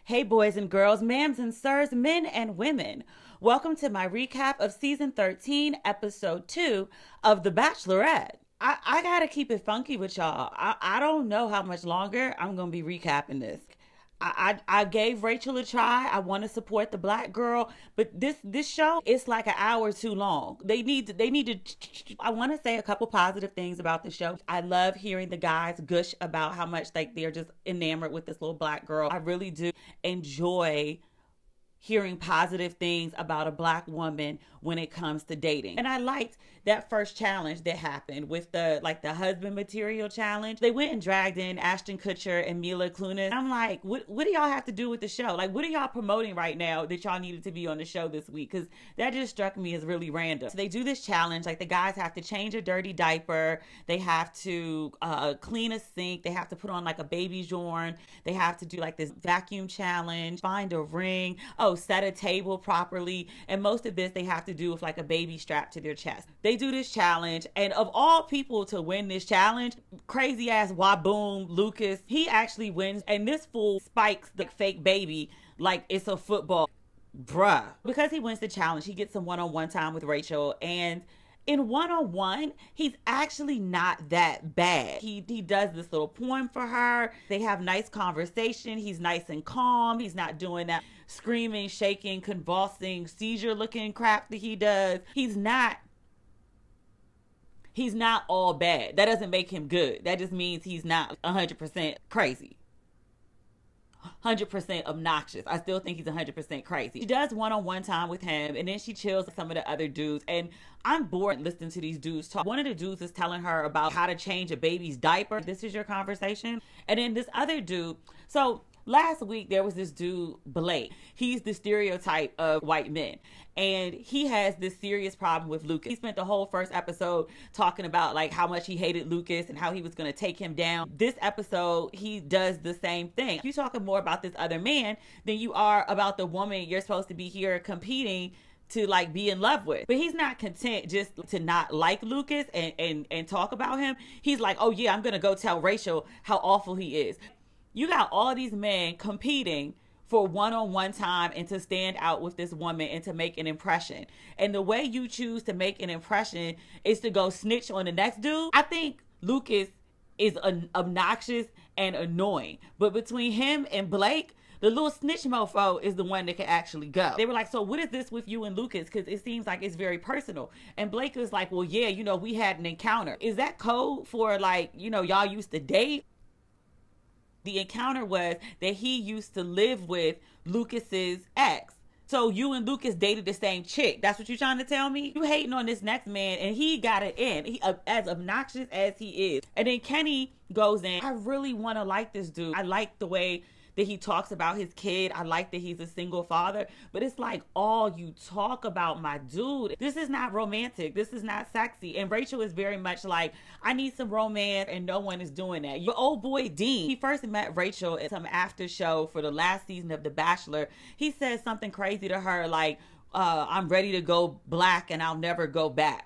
Hey boys and girls, ma'ams and sirs, men and women. Welcome to my recap of season 13, episode 2 of The Bachelorette. I gotta keep it funky with y'all. I don't know how much longer I'm gonna be recapping this. I gave Rachel a try. I want to support the black girl, but this show, it's like an hour too long. They need to. I want to say a couple positive things about the show. I love hearing the guys gush about how much like they're just enamored with this little black girl. I really do enjoy hearing positive things about a black woman when it comes to dating. And I liked that first challenge that happened with the husband material challenge. They went and dragged in Ashton Kutcher and Mila Kunis. I'm like, what do y'all have to do with the show? Like, what are y'all promoting right now that y'all needed to be on the show this week? Because that just struck me as really random. So they do this challenge, like the guys have to change a dirty diaper, they have to clean a sink, they have to put on like a baby jorn, they have to do like this vacuum challenge, find a ring, set a table properly, and most of this they have to do with like a baby strapped to their chest. They do this challenge, and of all people to win this challenge, crazy ass Waboom Lucas, he actually wins, and this fool spikes the fake baby like it's a football. Bruh. Because he wins the challenge, he gets some one-on-one time with Rachel, and in one-on-one, he's actually not that bad. He does this little poem for her. They have nice conversation. He's nice and calm. He's not doing that screaming, shaking, convulsing, seizure-looking crap that he does. He's not all bad. That doesn't make him good. That just means he's not 100% crazy. 100% obnoxious. I still think he's 100% crazy. She does one-on-one time with him, and then she chills with some of the other dudes, and I'm bored listening to these dudes talk. One of the dudes is telling her about how to change a baby's diaper. This is your conversation. And then this other dude, so last week there was this dude, Blake. He's the stereotype of white men, and he has this serious problem with Lucas. He spent the whole first episode talking about like how much he hated Lucas and how he was going to take him down. This episode, he does the same thing. You're talking more about this other man than you are about the woman you're supposed to be here competing to like be in love with. But he's not content just to not like Lucas and talk about him. He's like, oh yeah, I'm gonna go tell Rachel how awful he is. You got all these men competing for one-on-one time and to stand out with this woman and to make an impression. And the way you choose to make an impression is to go snitch on the next dude. I think Lucas is obnoxious and annoying. But between him and Blake, the little snitch mofo is the one that can actually go. They were like, so what is this with you and Lucas? Because it seems like it's very personal. And Blake was like, well, yeah, we had an encounter. Is that code for like, y'all used to date? The encounter was that he used to live with Lucas's ex. So you and Lucas dated the same chick. That's what you're trying to tell me? You hating on this next man, and he got it in. He as obnoxious as he is. And then Kenny goes in. I really want to like this dude. I like the way that he talks about his kid. I like that he's a single father, but it's like all you talk about, my dude. This is not romantic. This is not sexy. And Rachel is very much like, I need some romance, and no one is doing that. Your old boy Dean, he first met Rachel at some after show for the last season of The Bachelor. He said something crazy to her like, I'm ready to go black and I'll never go back.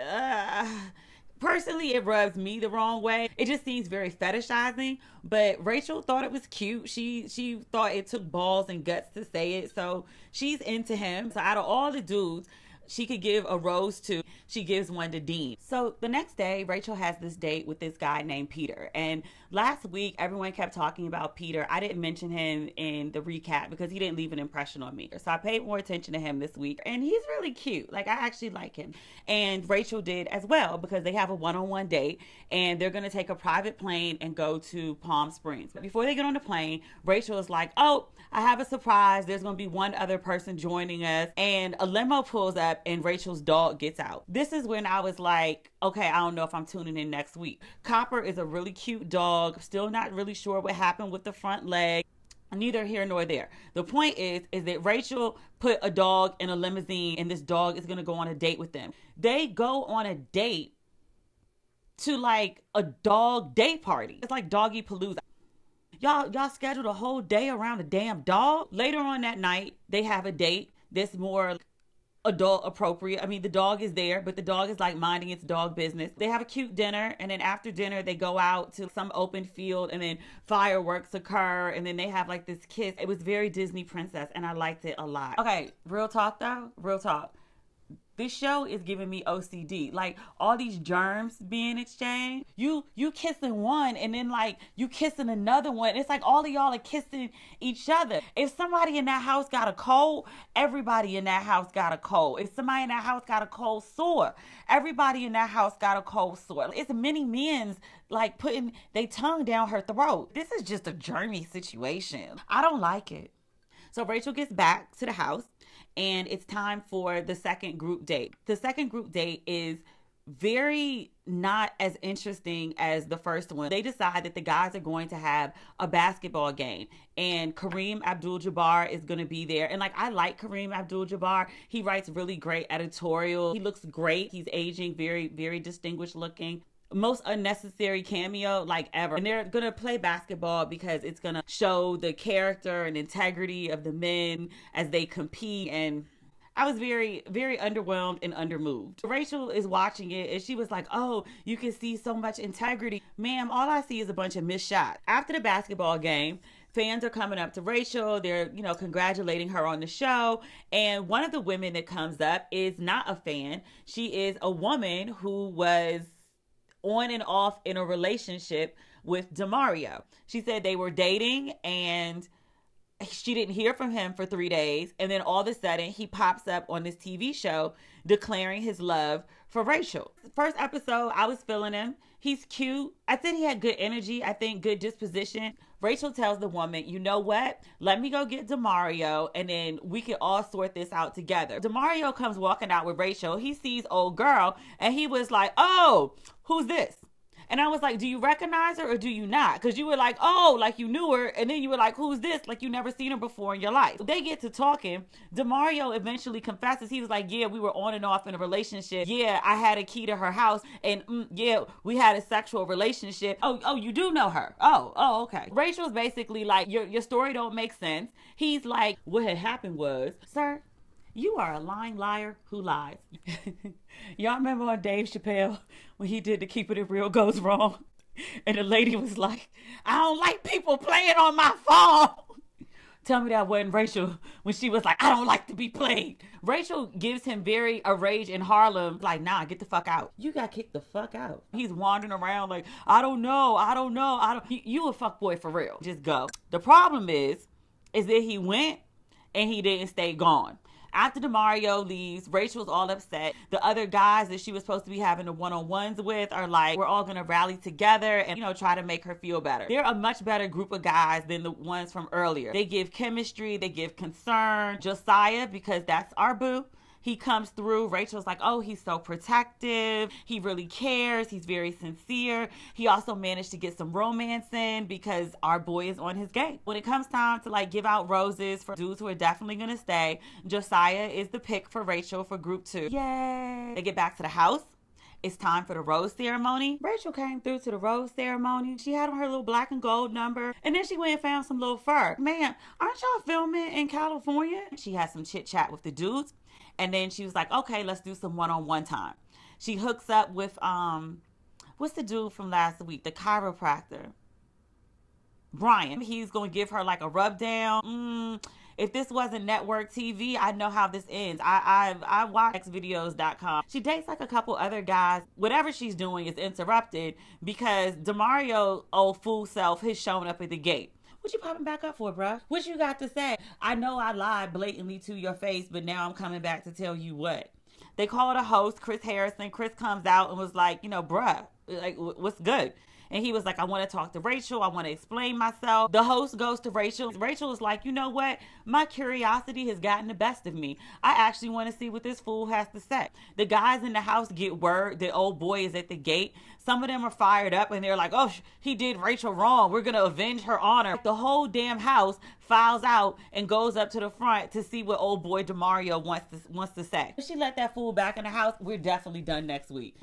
Personally, it rubs me the wrong way. It just seems very fetishizing, but Rachel thought it was cute. She thought it took balls and guts to say it, so she's into him. So out of all the dudes she could give a rose to, she gives one to Dean. So the next day, Rachel has this date with this guy named Peter. And last week, everyone kept talking about Peter. I didn't mention him in the recap because he didn't leave an impression on me. So I paid more attention to him this week. And he's really cute. Like, I actually like him. And Rachel did as well because they have a one-on-one date. And they're going to take a private plane and go to Palm Springs. But before they get on the plane, Rachel is like, oh, I have a surprise. There's going to be one other person joining us. And a limo pulls up and Rachel's dog gets out. This is when I was like, okay, I don't know if I'm tuning in next week. Copper is a really cute dog. Still not really sure what happened with the front leg. Neither here nor there. The point is that Rachel put a dog in a limousine and this dog is going to go on a date with them. They go on a date to like a dog day party. It's like Doggy Palooza. Y'all scheduled a whole day around a damn dog. Later on that night, they have a date that's more adult appropriate. I mean, the dog is there, but the dog is like minding its dog business. They have a cute dinner, and then after dinner they go out to some open field, and then fireworks occur, and then they have like this kiss. It was very Disney princess, and I liked it a lot. Okay, real talk though, real talk. This show is giving me OCD. Like, all these germs being exchanged. You kissing one, and then like you kissing another one. It's like all of y'all are kissing each other. If somebody in that house got a cold, everybody in that house got a cold. If somebody in that house got a cold sore, everybody in that house got a cold sore. It's many men's like putting their tongue down her throat. This is just a germy situation. I don't like it. So Rachel gets back to the house, and it's time for the second group date. The second group date is very not as interesting as the first one. They decide that the guys are going to have a basketball game, and Kareem Abdul-Jabbar is going to be there. And like, I like Kareem Abdul-Jabbar. He writes really great editorial. He looks great. He's aging very, very distinguished looking. Most unnecessary cameo like ever. And they're gonna play basketball because it's gonna show the character and integrity of the men as they compete. And I was very, very underwhelmed and undermoved. Rachel is watching it, and she was like, oh, you can see so much integrity. Ma'am, all I see is a bunch of missed shots. After the basketball game, fans are coming up to Rachel. They're, congratulating her on the show. And one of the women that comes up is not a fan. She is a woman who was on and off in a relationship with DeMario. She said they were dating, and she didn't hear from him for 3 days. And then all of a sudden he pops up on this TV show declaring his love for Rachel. First episode, I was feeling him. He's cute. I think he had good energy. I think good disposition. Rachel tells the woman, you know what? Let me go get DeMario, and then we can all sort this out together. DeMario comes walking out with Rachel. He sees old girl, and he was like, oh, who's this? And I was like, do you recognize her or do you not? Because you were like, oh, like you knew her. And then you were like, who's this? Like you never seen her before in your life. They get to talking. DeMario eventually confesses. He was like, yeah, we were on and off in a relationship. Yeah, I had a key to her house. And yeah, we had a sexual relationship. Oh, you do know her. Oh, okay. Rachel's basically like, your story don't make sense. He's like, what had happened was, sir, you are a lying liar who lies. Y'all remember on Dave Chappelle when he did the Keep It Real Goes Wrong? And the lady was like, I don't like people playing on my phone. Tell me that wasn't Rachel when she was like, I don't like to be played. Rachel gives him a rage in Harlem. Like, nah, get the fuck out. You got kicked the fuck out. He's wandering around like, I don't know. You a fuckboy for real. Just go. The problem is that he went and he didn't stay gone. After DeMario leaves, Rachel's all upset. The other guys that she was supposed to be having the one-on-ones with are like, we're all gonna rally together and, try to make her feel better. They're a much better group of guys than the ones from earlier. They give chemistry, they give concern. Josiah, because that's our boo, he comes through. Rachel's like, oh, he's so protective. He really cares. He's very sincere. He also managed to get some romance in because our boy is on his game. When it comes time to like give out roses for dudes who are definitely going to stay, Josiah is the pick for Rachel for group 2. Yay. They get back to the house. It's time for the rose ceremony. Rachel came through to the rose ceremony. She had on her little black and gold number. And then she went and found some little fur. Man, aren't y'all filming in California? She had some chit chat with the dudes. And then she was like, okay, let's do some one-on-one time. She hooks up with, what's the dude from last week? The chiropractor. Brian. He's going to give her like a rub down. If this wasn't network TV, I know how this ends. I watch xvideos.com. She dates like a couple other guys. Whatever she's doing is interrupted because DeMario, old fool self, has shown up at the gate. What you popping back up for, bruh? What you got to say? I know I lied blatantly to your face, but now I'm coming back to tell you what. They called a host, Chris Harrison. Chris comes out and was like, bruh, like, what's good? And he was like, I want to talk to Rachel. I want to explain myself. The host goes to Rachel. Rachel is like, you know what? My curiosity has gotten the best of me. I actually want to see what this fool has to say. The guys in the house get word that old boy is at the gate. Some of them are fired up and they're like, oh, he did Rachel wrong. We're going to avenge her honor. The whole damn house files out and goes up to the front to see what old boy DeMario wants to say. If she let that fool back in the house, we're definitely done next week.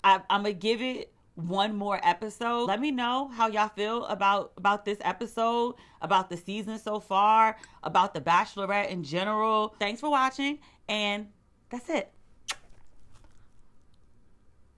I'm going to give it one more episode. Let me know how y'all feel about this episode, about the season so far, about the Bachelorette in general. Thanks for watching, and That's it.